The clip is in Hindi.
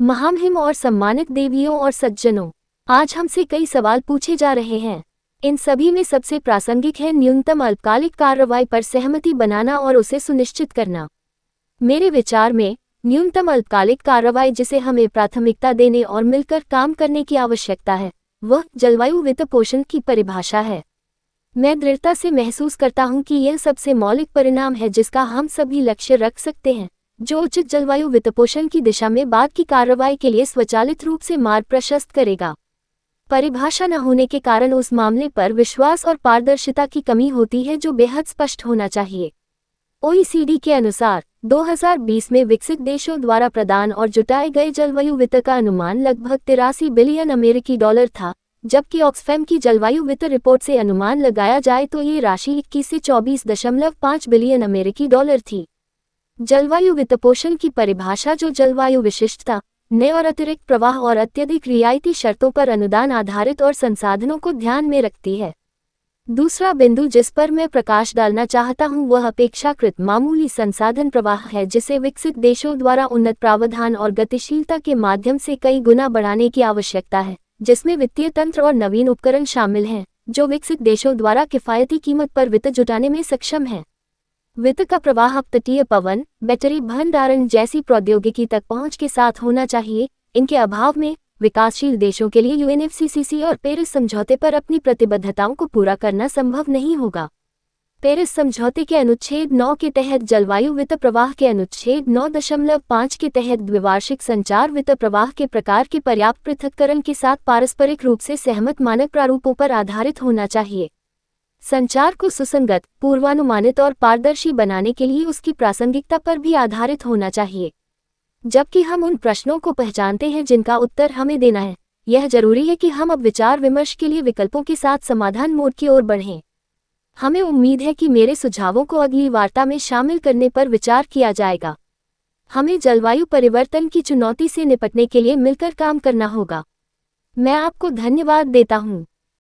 महामहिम और सम्मानित देवियों और सज्जनों, आज हमसे कई सवाल पूछे जा रहे हैं। इन सभी में सबसे प्रासंगिक है न्यूनतम अल्पकालिक कार्रवाई पर सहमति बनाना और उसे सुनिश्चित करना। मेरे विचार में न्यूनतम अल्पकालिक कार्रवाई जिसे हमें प्राथमिकता देने और मिलकर काम करने की आवश्यकता है, वह जलवायु वित्तपोषण की परिभाषा है। मैं दृढ़ता से महसूस करता हूं कि यह सबसे मौलिक परिणाम है जिसका हम सभी लक्ष्य रख सकते हैं, जो उचित जलवायु वित्तपोषण की दिशा में बाद की कार्रवाई के लिए स्वचालित रूप से मार्ग प्रशस्त करेगा। परिभाषा न होने के कारण उस मामले पर विश्वास और पारदर्शिता की कमी होती है जो बेहद स्पष्ट होना चाहिए। OECD के अनुसार 2020 में विकसित देशों द्वारा प्रदान और जुटाए गए जलवायु वित्त का अनुमान लगभग 83 बिलियन अमेरिकी डॉलर था, जबकि ऑक्सफैम की जलवायु वित्त रिपोर्ट से अनुमान लगाया जाए तो ये राशि 21 से 24.5 बिलियन अमेरिकी डॉलर थी। जलवायु वित्तपोषण की परिभाषा जो जलवायु विशिष्टता, नए और अतिरिक्त प्रवाह और अत्यधिक रियायती शर्तों पर अनुदान आधारित और संसाधनों को ध्यान में रखती है। दूसरा बिंदु जिस पर मैं प्रकाश डालना चाहता हूं वह अपेक्षाकृत मामूली संसाधन प्रवाह है जिसे विकसित देशों द्वारा उन्नत प्रावधान और गतिशीलता के माध्यम से कई गुना बढ़ाने की आवश्यकता है, जिसमें वित्तीय तंत्र और नवीन उपकरण शामिल हैं, जो विकसित देशों द्वारा किफायती कीमत पर वित्त जुटाने में सक्षम हैं। वित्त का प्रवाह अपतटीय पवन, बैटरी भंडारण जैसी प्रौद्योगिकी तक पहुंच के साथ होना चाहिए। इनके अभाव में विकासशील देशों के लिए UNFCCC और पेरिस समझौते पर अपनी प्रतिबद्धताओं को पूरा करना संभव नहीं होगा। पेरिस समझौते के अनुच्छेद 9 के तहत जलवायु वित्त प्रवाह के अनुच्छेद 9.5 के तहत द्विवार्षिक संचार वित्त प्रवाह के प्रकार के पर्याप्त पृथक्करण के साथ पारस्परिक रूप से सहमत मानक प्रारूपों पर आधारित होना चाहिए। संचार को सुसंगत, पूर्वानुमानित और पारदर्शी बनाने के लिए उसकी प्रासंगिकता पर भी आधारित होना चाहिए। जबकि हम उन प्रश्नों को पहचानते हैं जिनका उत्तर हमें देना है, यह जरूरी है कि हम अब विचार विमर्श के लिए विकल्पों के साथ समाधान मोड की ओर बढ़ें। हमें उम्मीद है कि मेरे सुझावों को अगली वार्ता में शामिल करने पर विचार किया जाएगा। हमें जलवायु परिवर्तन की चुनौती से निपटने के लिए मिलकर काम करना होगा। मैं आपको धन्यवाद देता हूँ।